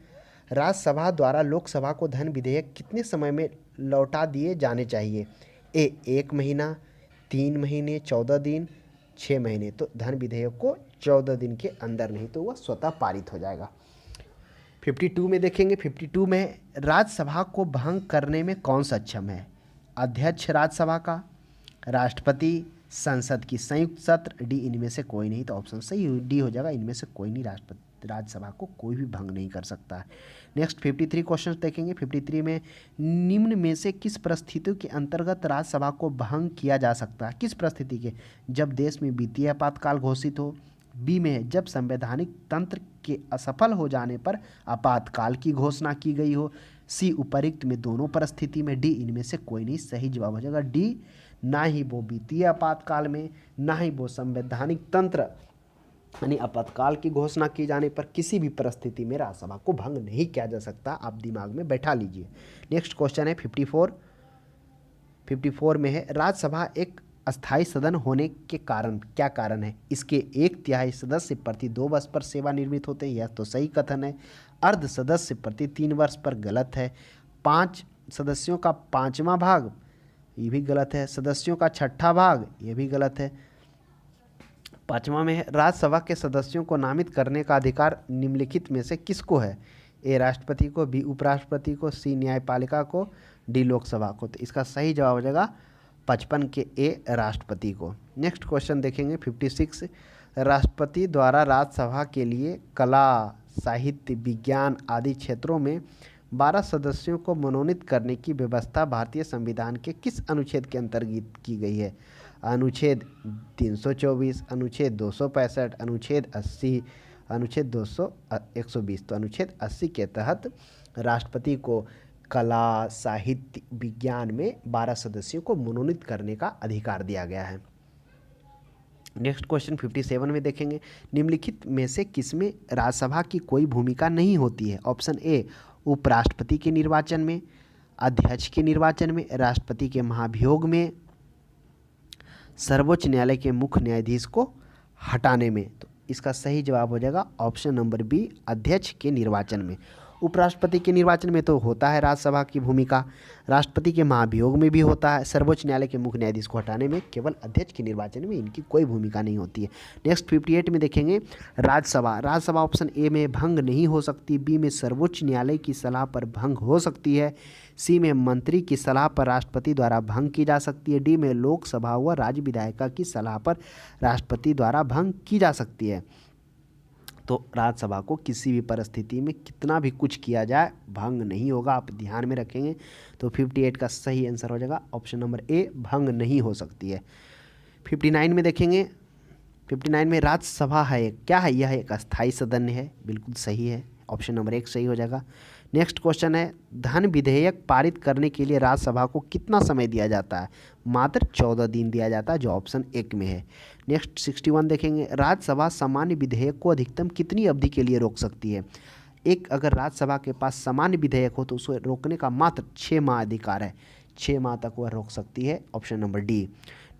राज्यसभा द्वारा लोकसभा को धन विधेयक कितने समय में लौटा दिए जाने चाहिए? ए 1 महीना, 3 महीने, 14 दिन, 6 महीने। तो धन विधेयक को 14 दिन के अंदर, नहीं तो वह स्वतः पारित हो जाएगा। 52 में देखेंगे, 52 में राज्यसभा को भंग करने में कौन सक्षम है? अध्यक्ष राज्यसभा का, राष्ट्रपति, संसद की संयुक्त सत्र, डी इनमें से कोई नहीं। तो ऑप्शन सही डी हो जाएगा, इनमें से कोई नहीं, राज्यसभा को कोई भी भंग नहीं कर सकता है। नेक्स्ट 53 क्वेश्चन देखेंगे। 53 में निम्न में से किस परिस्थितियों के अंतर्गत राज्यसभा को भंग किया जा सकता है? किस परिस्थिति के? जब देश में वित्तीय आपातकाल घोषित हो, बी में है जब संवैधानिक तंत्र के असफल हो जाने पर आपातकाल की घोषणा की गई हो, सी उपरिक्त में दोनों परिस्थिति में, डी इनमें से कोई नहीं। सही जवाब हो जाएगा डी, ना ही वो वित्तीय आपातकाल में, ना ही वो संवैधानिक तंत्र यानी आपातकाल की घोषणा की जाने पर, किसी भी परिस्थिति में राज्यसभा को भंग नहीं किया जा सकता। आप दिमाग में बैठा लीजिए। नेक्स्ट क्वेश्चन है 54 में है, राज्यसभा एक अस्थायी सदन होने के कारण क्या कारण है? इसके 1/3 सदस्य प्रति 2 वर्ष पर सेवानिवृत्त होते हैं, यह तो सही कथन है। अर्ध सदस्य प्रति 3 वर्ष पर गलत है। 5 सदस्यों का 5वां भाग, ये भी गलत है। सदस्यों का 6ठा भाग, ये भी गलत है। 5वां में है, राज्यसभा के सदस्यों को नामित करने का अधिकार निम्नलिखित में से किसको है? ए राष्ट्रपति को, बी उपराष्ट्रपति को, सी न्यायपालिका को, डी लोकसभा को। तो इसका सही जवाब हो जाएगा 55 के ए राष्ट्रपति को। नेक्स्ट क्वेश्चन देखेंगे 56, राष्ट्रपति द्वारा राज्यसभा के लिए कला, साहित्य, विज्ञान आदि क्षेत्रों में 12 सदस्यों को मनोनीत करने की व्यवस्था भारतीय संविधान के किस अनुच्छेद के अंतर्गत की गई है? अनुच्छेद 324, अनुच्छेद 265, अनुच्छेद 80, अनुच्छेद 120। तो अनुच्छेद 80 के तहत राष्ट्रपति को कला, साहित्य, विज्ञान में 12 सदस्यों को मनोनीत करने का अधिकार दिया गया है। नेक्स्ट क्वेश्चन 57 में देखेंगे, निम्नलिखित में से किसमें राज्यसभा की कोई भूमिका नहीं होती है? ऑप्शन ए उपराष्ट्रपति के निर्वाचन में, अध्यक्ष के निर्वाचन में, राष्ट्रपति के महाभियोग में, सर्वोच्च न्यायालय के मुख्य न्यायाधीश को हटाने में। तो इसका सही जवाब हो जाएगा ऑप्शन नंबर बी, अध्यक्ष के निर्वाचन में। उपराष्ट्रपति के निर्वाचन में तो होता है राज्यसभा की भूमिका, राष्ट्रपति के महाभियोग में भी होता है, सर्वोच्च न्यायालय के मुख्य न्यायाधीश को हटाने में, केवल अध्यक्ष के निर्वाचन में इनकी कोई भूमिका नहीं होती है। नेक्स्ट 58 में देखेंगे, राज्यसभा ऑप्शन ए में भंग नहीं हो सकती, बी में सर्वोच्च न्यायालय की सलाह पर भंग हो सकती है, सी में मंत्री की सलाह पर राष्ट्रपति द्वारा भंग की जा सकती है, डी में लोकसभा व राज्य विधायिका की सलाह पर राष्ट्रपति द्वारा भंग की जा सकती है। तो राज्यसभा को किसी भी परिस्थिति में कितना भी कुछ किया जाए भंग नहीं होगा, आप ध्यान में रखेंगे। तो 58 का सही आंसर हो जाएगा ऑप्शन नंबर ए, भंग नहीं हो सकती है। 59 में देखेंगे, 59 में राज्यसभा है क्या है? यह एक अस्थायी सदन है, बिल्कुल सही है, ऑप्शन नंबर 1 सही हो जाएगा। नेक्स्ट क्वेश्चन है, धन विधेयक पारित करने के लिए राज्यसभा को कितना समय दिया जाता है? मात्र 14 दिन दिया जाता है, जो ऑप्शन 1 में है। नेक्स्ट 61 देखेंगे, राज्यसभा सामान्य विधेयक को अधिकतम कितनी अवधि के लिए रोक सकती है? अगर राज्यसभा के पास सामान्य विधेयक हो तो उसे रोकने का मात्र 6 माह अधिकार है, 6 माह तक वह रोक सकती है, option number D.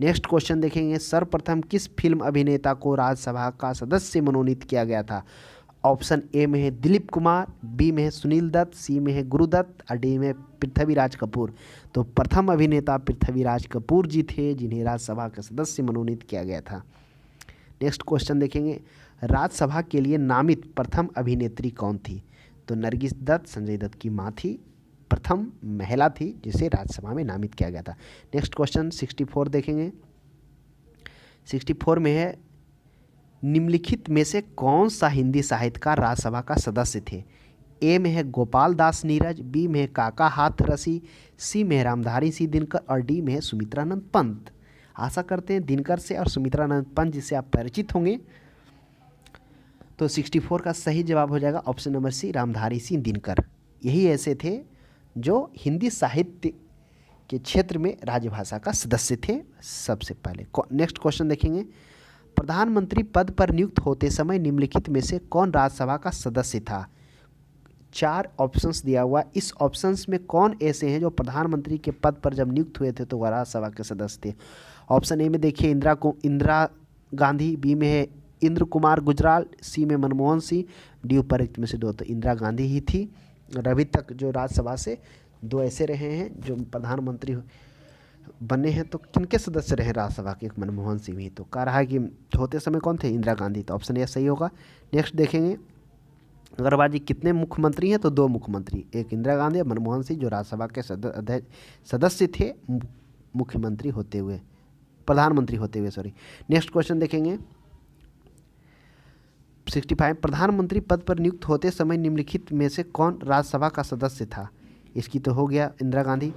Next question देखेंगे, सर्वप्रथम किस फिल्म अभिनेता को राज्यसभा का सदस्य मनोनीत किया गया था? ऑप्शन ए में है दिलीप कुमार, बी में है सुनील दत्त, सी में है गुरुदत्त और डी में पृथ्वीराज कपूर। तो प्रथम अभिनेता पृथ्वीराज कपूर जी थे, जिन्हें राज्यसभा के सदस्य मनोनीत किया गया था। नेक्स्ट क्वेश्चन देखेंगे, राज्यसभा के लिए नामित प्रथम अभिनेत्री कौन थी? तो नरगिस दत्त संजय दत्त की माँ थी, प्रथम महिला थी जिसे राज्यसभा में नामित किया गया था। नेक्स्ट क्वेश्चन 64 देखेंगे, 64 में है, निम्नलिखित में से कौन सा हिंदी साहित्यकार राज्यसभा का सदस्य थे? ए में है गोपाल दास नीरज, बी में है काका हाथरसी, सी में है रामधारी सिंह दिनकर और डी में है सुमित्रानंद पंत। आशा करते हैं दिनकर से और सुमित्रानंद पंत जिससे आप परिचित होंगे। तो 64 का सही जवाब हो जाएगा option number C, Ramdhari Singh Dinkar. यही ऐसे थे जो हिंदी साहित्य के क्षेत्र में राजभाषा का सदस्य थे सबसे पहले। नेक्स्ट क्वेश्चन देखेंगे, प्रधानमंत्री पद पर नियुक्त होते समय निम्नलिखित में से कौन राज्यसभा का सदस्य था? 4 ऑप्शंस दिया हुआ, इस ऑप्शंस में कौन ऐसे हैं जो प्रधानमंत्री के पद पर जब नियुक्त हुए थे तो वह राज्यसभा के सदस्य थे? ऑप्शन ए में देखिए इंदिरा गांधी, बी में है इंद्र कुमार गुजराल, सी में मनमोहन सिंह, डी उपर्युक्त में से दो तो इंदिरा गांधी ही थी। और अभी तक जो राज्यसभा से दो ऐसे रहे हैं जो प्रधानमंत्री बने हैं, तो किनके सदस्य रहे राज्यसभा के? एक मनमोहन सिंह ही। तो कह रहा है कि होते समय कौन थे? इंदिरा गांधी। तो ऑप्शन ए सही होगा। नेक्स्ट देखेंगे अग्रवाल जी कितने मुख्यमंत्री हैं? तो दो मुख्यमंत्री, एक इंदिरा गांधी और मनमोहन सिंह जो राज्यसभा के सदस्य थे मुख्यमंत्री होते हुए, प्रधानमंत्री होते हुए, सॉरी। नेक्स्ट क्वेश्चन देखेंगे 65, प्रधानमंत्री पद पर नियुक्त होते समय निम्नलिखित में से कौन राज्यसभा का सदस्य था? इसकी तो हो गया इंदिरा गांधी।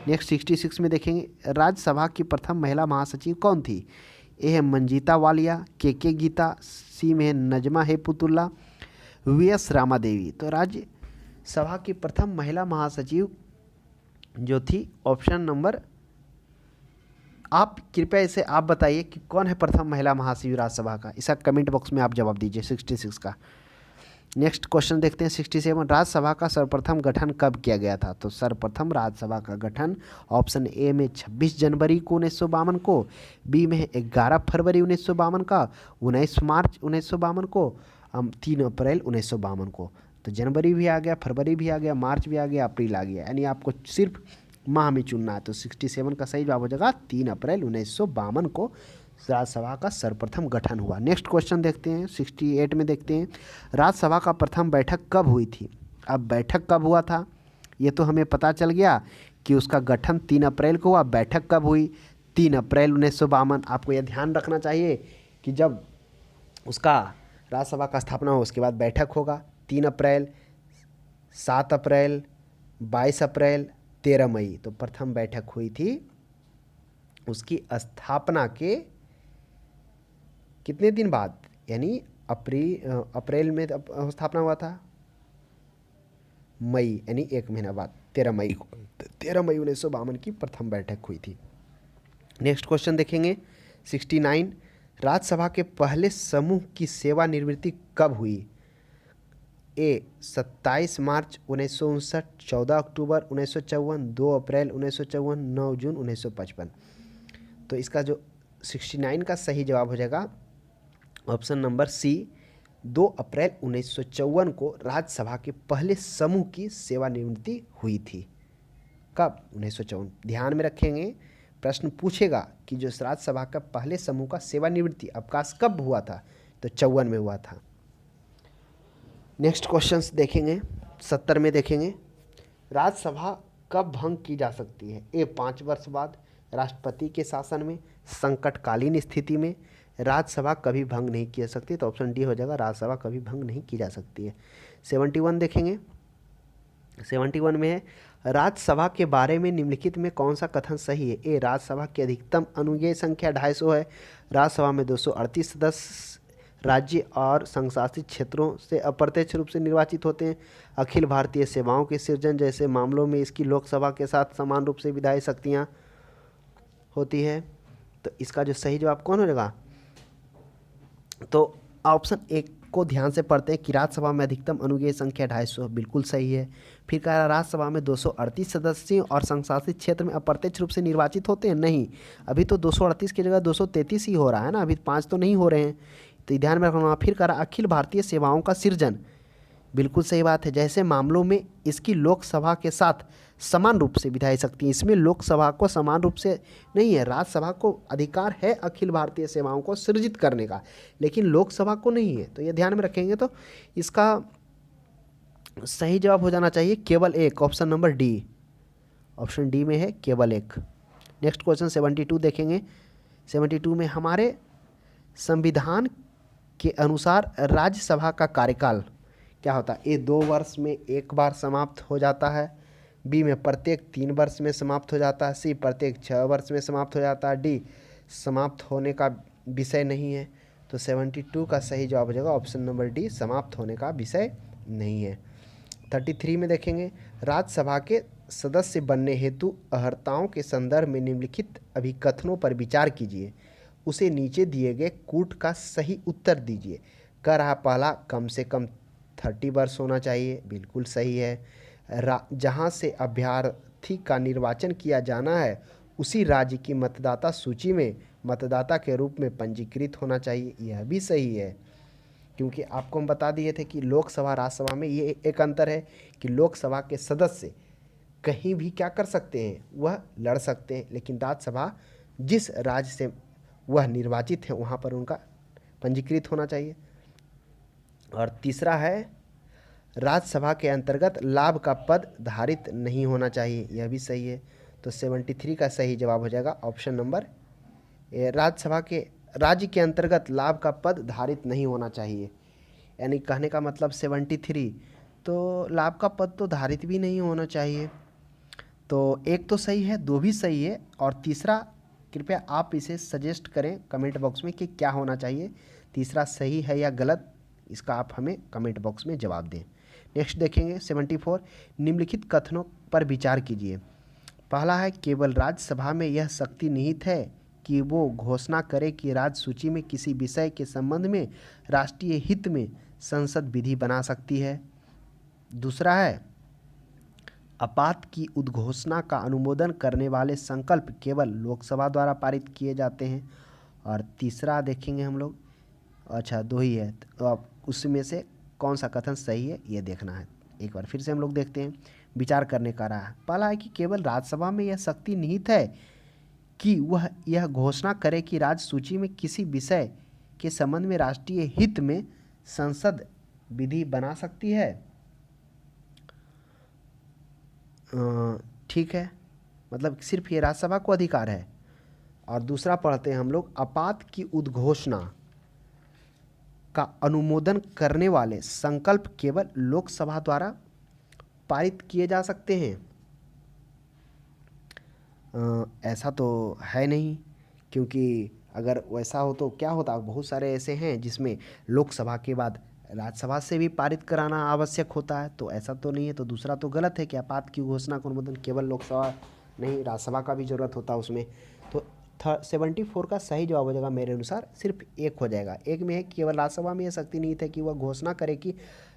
नेक्स्ट 66 में देखेंगे राज्यसभा की प्रथम महिला महासचिव कौन थी? ए है मंजीता वालिया, के गीता, सी में है नजमा हेपतुल्ला, वी.एस. रामा देवी। तो राज्यसभा की प्रथम महिला महासचिव जो थी ऑप्शन नंबर, आप कृपया इसे आप बताइए कि कौन है प्रथम महिला महासचिव राज्यसभा का? इसका कमेंट बॉक्स में आप जवाब दीजिए 66 का। नेक्स्ट क्वेश्चन देखते हैं 67, राज्यसभा का सर्वप्रथम गठन कब किया गया था? तो सर्वप्रथम राज्यसभा का गठन ऑप्शन ए में 26 जनवरी को 1952 को, बी में 11 फरवरी 1952 का, 19 मार्च 1952 को, 3 अप्रैल 1952 को। तो जनवरी भी आ गया, फरवरी भी आ गया, मार्च भी आ गया, अप्रैल आ गया, यानी आपको सिर्फ माह में चुनना है। तो 67 का सही जवाब हो जाएगा 3 अप्रैल 1952 को राज्यसभा का सर्वप्रथम गठन हुआ। नेक्स्ट क्वेश्चन देखते हैं 68 में देखते हैं राज्यसभा का प्रथम बैठक कब हुई थी? अब बैठक कब हुआ था ये तो हमें पता चल गया कि उसका गठन 3 अप्रैल को हुआ। बैठक कब हुई? 3 अप्रैल 1952। आपको यह ध्यान रखना चाहिए कि जब उसका राज्यसभा का स्थापना हो उसके बाद बैठक होगा। 3 अप्रैल, 7 अप्रैल, 22 अप्रैल, 13 मई। तो प्रथम बैठक हुई थी उसकी स्थापना के कितने दिन बाद? यानी अप्रैल में स्थापना हुआ था, मई यानी 1 महीना बाद 13 मई को, 13 मई 1952 की प्रथम बैठक हुई थी। नेक्स्ट क्वेश्चन देखेंगे 69, राज्यसभा के पहले समूह की सेवानिवृत्ति कब हुई? ए 27 मार्च 1959, 14 अक्टूबर 1954, 2 अप्रैल 1954, 9 जून 1955। तो इसका जो 69 का सही जवाब हो जाएगा ऑप्शन नंबर सी, 2 अप्रैल 1954 को राज्यसभा के पहले समूह की सेवानिवृत्ति हुई थी। कब? 1954। ध्यान में रखेंगे, प्रश्न पूछेगा कि जो राज्यसभा का पहले समूह का सेवानिवृत्ति अवकाश कब हुआ था? तो 54 में हुआ था। नेक्स्ट क्वेश्चंस देखेंगे 70 में देखेंगे राज्यसभा कब भंग की जा सकती है? ए 5 वर्ष बाद, राष्ट्रपति के शासन में, संकटकालीन स्थिति में, राज्यसभा कभी भंग नहीं की जा सकती। तो ऑप्शन डी हो जाएगा, राज्यसभा कभी भंग नहीं की जा सकती है। 71 देखेंगे 71 में है राज्यसभा के बारे में निम्नलिखित में कौन सा कथन सही है? ए राज्यसभा की अधिकतम अनुग्रह संख्या 250 है, राज्यसभा में 238 सदस्य राज्य और संघशासित क्षेत्रों से अप्रत्यक्ष रूप से निर्वाचित होते हैं, अखिल भारतीय सेवाओं के सृजन जैसे मामलों में इसकी लोकसभा के साथ समान रूप से विधायी शक्तियाँ होती है। तो इसका जो सही जवाब कौन हो जाएगा? तो ऑप्शन एक को ध्यान से पढ़ते हैं कि राज्यसभा में अधिकतम अनुग्रह संख्या 250 बिल्कुल सही है। फिर कह रहा राज्यसभा में 238 सदस्य और संशासित क्षेत्र में अप्रत्यक्ष रूप से निर्वाचित होते हैं, नहीं, अभी तो 238 की जगह 233 ही हो रहा है ना, अभी 5 तो नहीं हो रहे हैं, तो ध्यान में रखना। फिर कह रहा अखिल भारतीय सेवाओं का सृजन, बिल्कुल सही बात है, जैसे मामलों में इसकी लोकसभा के साथ समान रूप से विधायी शक्ति, इसमें लोकसभा को समान रूप से नहीं है, राज्यसभा को अधिकार है अखिल भारतीय सेवाओं को सृजित करने का, लेकिन लोकसभा को नहीं है। तो ये ध्यान में रखेंगे। तो इसका सही जवाब हो जाना चाहिए केवल एक, option number D. Option D में है केवल एक। नेक्स्ट क्वेश्चन 72 देखेंगे 72 में हमारे संविधान के अनुसार राज्यसभा का कार्यकाल क्या होता है? ए 2 वर्ष में एक बार समाप्त हो जाता है, बी में प्रत्येक 3 वर्ष में समाप्त हो जाता है, सी प्रत्येक 6 वर्ष में समाप्त हो जाता है, डी समाप्त होने का विषय नहीं है। तो 72 का सही जवाब हो जाएगा ऑप्शन नंबर डी, समाप्त होने का विषय नहीं है। 33 में देखेंगे राज्यसभा के सदस्य बनने हेतु अर्हताओं के संदर्भ में निम्नलिखित अभिकथनों पर विचार कीजिए, उसे नीचे दिए गए कूट का सही उत्तर दीजिए। कह रहा पहला, कम से कम 30 वर्ष होना चाहिए, बिल्कुल सही है। जहाँ से अभ्यर्थी का निर्वाचन किया जाना है उसी राज्य की मतदाता सूची में मतदाता के रूप में पंजीकृत होना चाहिए, यह भी सही है। क्योंकि आपको हम बता दिए थे कि लोकसभा राज्यसभा में ये एक अंतर है कि लोकसभा के सदस्य कहीं भी क्या कर सकते हैं, वह लड़ सकते हैं, लेकिन राज्यसभा जिस राज्य से वह निर्वाचित है वहाँ पर उनका पंजीकृत होना चाहिए। और तीसरा है राज्यसभा के अंतर्गत लाभ का पद धारित नहीं होना चाहिए, यह भी सही है। तो 73 का सही जवाब हो जाएगा ऑप्शन नंबर ए। राज्यसभा के राज्य के अंतर्गत लाभ का पद धारित नहीं होना चाहिए, यानी कहने का मतलब 73 तो लाभ का पद तो धारित भी नहीं होना चाहिए। तो एक तो सही है, दो भी सही है, और तीसरा कृपया आप इसे सजेस्ट करें कमेंट बॉक्स में कि क्या होना चाहिए, तीसरा सही है या गलत, इसका आप हमें कमेंट बॉक्स में जवाब दें। नेक्स्ट देखेंगे 74, निम्नलिखित कथनों पर विचार कीजिए। पहला है केवल राज्यसभा में यह शक्ति निहित है कि वो घोषणा करे कि राज्य सूची में किसी विषय के संबंध में राष्ट्रीय हित में संसद विधि बना सकती है। दूसरा है आपात की उद्घोषणा का अनुमोदन करने वाले संकल्प केवल लोकसभा द्वारा पारित किए जाते हैं। और तीसरा देखेंगे हम लोग, अच्छा दो ही है, तो अब उसमें से कौन सा कथन सही है ये देखना है। एक बार फिर से हम लोग देखते हैं, विचार करने का रहा है। पहला है कि केवल राज्यसभा में यह शक्ति निहित है कि वह यह घोषणा करे कि राज्य सूची में किसी विषय के संबंध में राष्ट्रीय हित में संसद विधि बना सकती है। ठीक है, मतलब सिर्फ ये राज्यसभा को अधिकार है। और दूसरा पढ़ते हैं हम लोग, आपात की उद्घोषणा का अनुमोदन करने वाले संकल्प केवल लोकसभा द्वारा पारित किए जा सकते हैं। ऐसा तो है नहीं, क्योंकि अगर वैसा हो तो क्या होता, बहुत सारे ऐसे हैं जिसमें लोकसभा के बाद राज्यसभा से भी पारित कराना आवश्यक होता है, तो ऐसा तो नहीं है। तो दूसरा तो गलत है कि आपात की घोषणा का अनुमोदन केवल लोकसभा नहीं, राज्यसभा का भी जरूरत होता है उसमें। तो 74 का सही जवाब हो जाएगा मेरे अनुसार, सिर्फ एक हो जाएगा। एक में है केवल राज्यसभा में यह शक्ति नहीं है कि वह घोषणा करे कि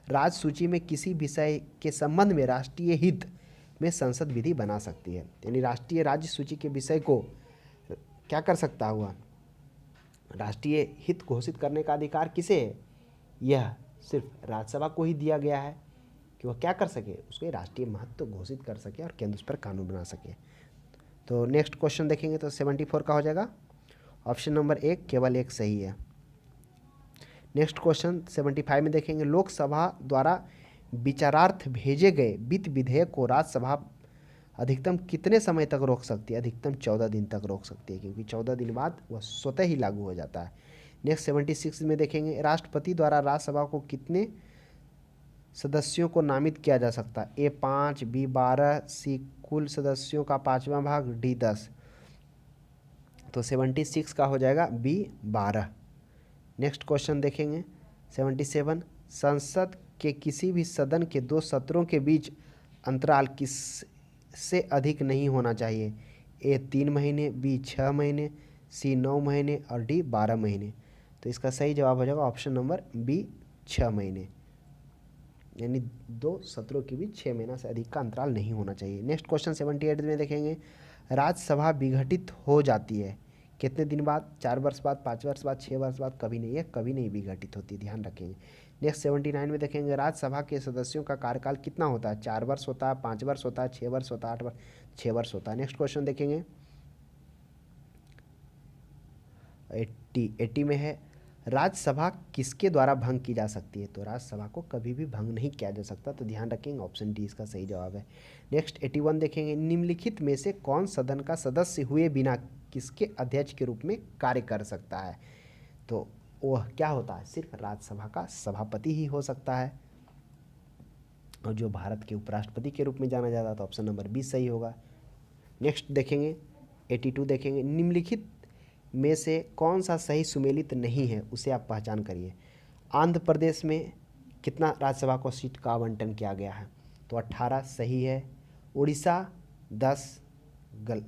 राज्य सूची में किसी विषय के संबंध में राष्ट्रीय हित में संसद विधि बना सकती है, यानी राष्ट्रीय राज्य सूची के विषय को क्या कर सकता हुआ, राष्ट्रीय हित घोषित करने का अधिकार किसे है, यह सिर्फ राज्यसभा को ही दिया गया है कि वह क्या कर सके, उसके राष्ट्रीय महत्व घोषित कर सके और केंद्र उस पर कानून बना सके। तो नेक्स्ट क्वेश्चन देखेंगे तो 74 का हो जाएगा ऑप्शन नंबर एक, केवल एक सही है। नेक्स्ट क्वेश्चन 75 में देखेंगे, लोकसभा द्वारा विचारार्थ भेजे गए वित्त विधेयक को राज्यसभा अधिकतम कितने समय तक रोक सकती है? अधिकतम 14 दिन तक रोक सकती है, क्योंकि 14 दिन बाद वह स्वतः ही लागू हो जाता है। नेक्स्ट 76 में देखेंगे, राष्ट्रपति द्वारा राज्यसभा को कितने सदस्यों को नामित किया जा सकता है? ए 5, बी 12, सी कुल सदस्यों का 5वां भाग, डी 10। तो 76 का हो जाएगा बी 12। नेक्स्ट क्वेश्चन देखेंगे 77, संसद के किसी भी सदन के 2 सत्रों के बीच अंतराल किस से अधिक नहीं होना चाहिए? ए 3 महीने, बी 6 महीने, सी 9 महीने और डी 12 महीने। तो इसका सही जवाब हो जाएगा ऑप्शन नंबर बी 6 महीने, यानी 2 सत्रों के बीच 6 महीना से अधिक का अंतराल नहीं होना चाहिए। नेक्स्ट क्वेश्चन 78 में देखेंगे, राज्यसभा विघटित हो जाती है कितने दिन बाद? 4 वर्ष बाद, 5 वर्ष बाद, 6 वर्ष बाद? कभी नहीं, है कभी नहीं विघटित होती, ध्यान रखेंगे। नेक्स्ट 79 में देखेंगे, राज्यसभा के सदस्यों का कार्यकाल कितना होता है? 4 वर्ष होता है, 5 वर्ष होता है, 6 वर्ष होता है, 8 वर्ष, 6 वर्ष होता है। नेक्स्ट क्वेश्चन देखेंगे 80 में है, राज्यसभा किसके द्वारा भंग की जा सकती है? तो राज्यसभा को कभी भी भंग नहीं किया जा सकता, तो ध्यान रखेंगे ऑप्शन डी इसका सही जवाब है। नेक्स्ट 81 देखेंगे, निम्नलिखित में से कौन सदन का सदस्य हुए बिना किसके अध्यक्ष के रूप में कार्य कर सकता है? तो वह क्या होता है? सिर्फ राज्यसभा का सभापति ही हो सकता है, और जो भारत के उपराष्ट्रपति के रूप में जाना जाता है। तो ऑप्शन नंबर 20 सही होगा। नेक्स्ट देखेंगे 82 देखेंगे, निम्नलिखित में से कौन सा सही सुमेलित नहीं है, उसे आप पहचान करिए। आंध्र प्रदेश में कितना राज्यसभा को सीट का आवंटन किया गया है? तो 18 सही है। उड़ीसा 10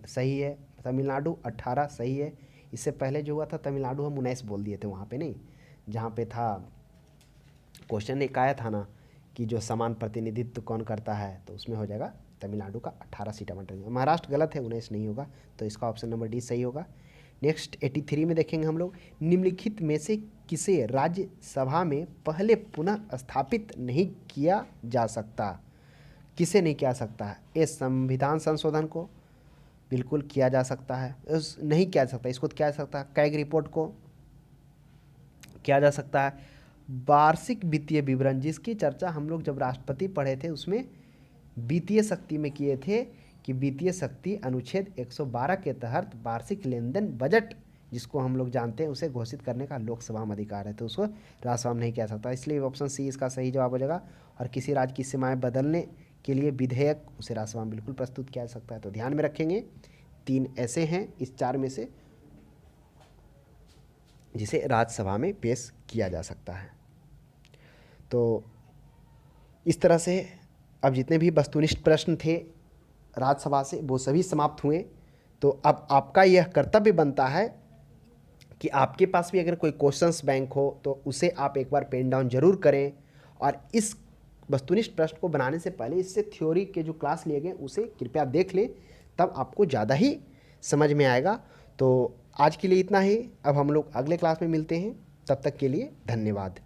सही है। तमिलनाडु 18 सही है। इससे पहले जो हुआ था तमिलनाडु हम 19 बोल दिए थे, वहाँ पे नहीं, जहाँ पे था क्वेश्चन एक आया था ना कि जो समान प्रतिनिधित्व कौन करता है, तो उसमें हो जाएगा तमिलनाडु का 18 सीट आवंटन। महाराष्ट्र गलत है, 19 नहीं होगा, तो इसका ऑप्शन नंबर डी सही होगा। नेक्स्ट 83 में देखेंगे हम लोग, निम्नलिखित में से किसे राज्यसभा में पहले पुनः स्थापित नहीं किया जा सकता? किसे नहीं किया सकता है? ए संविधान संशोधन को बिल्कुल किया जा सकता है, नहीं किया जा सकता, इसको किया जा सकता है। कैग रिपोर्ट को किया जा सकता है। वार्षिक वित्तीय विवरण जिसकी चर्चा हम लोग जब राष्ट्रपति पढ़े थे उसमें वित्तीय शक्ति में किए थे कि वित्तीय शक्ति अनुच्छेद 112 के तहत वार्षिक लेन देन बजट जिसको हम लोग जानते हैं उसे घोषित करने का लोकसभा में अधिकार है, तो उसको राज्यसभा में नहीं किया सकता, इसलिए ऑप्शन सी इसका सही जवाब हो जाएगा। और किसी राज्य की सीमाएं बदलने के लिए विधेयक उसे राज्यसभा में बिल्कुल प्रस्तुत किया जा सकता है। तो ध्यान में रखेंगे 3 ऐसे हैं इस 4 में से जिसे राज्यसभा में पेश किया जा सकता है। तो इस तरह से अब जितने भी वस्तुनिष्ठ प्रश्न थे राज्यसभा से वो सभी समाप्त हुए। तो अब आपका यह कर्तव्य बनता है कि आपके पास भी अगर कोई क्वेश्चंस बैंक हो तो उसे आप एक बार पेन डाउन जरूर करें, और इस वस्तुनिष्ठ प्रश्न को बनाने से पहले इससे थ्योरी के जो क्लास लिए गए उसे कृपया देख लें, तब आपको ज़्यादा ही समझ में आएगा। तो आज के लिए इतना ही, अब हम लोग अगले क्लास में मिलते हैं, तब तक के लिए धन्यवाद।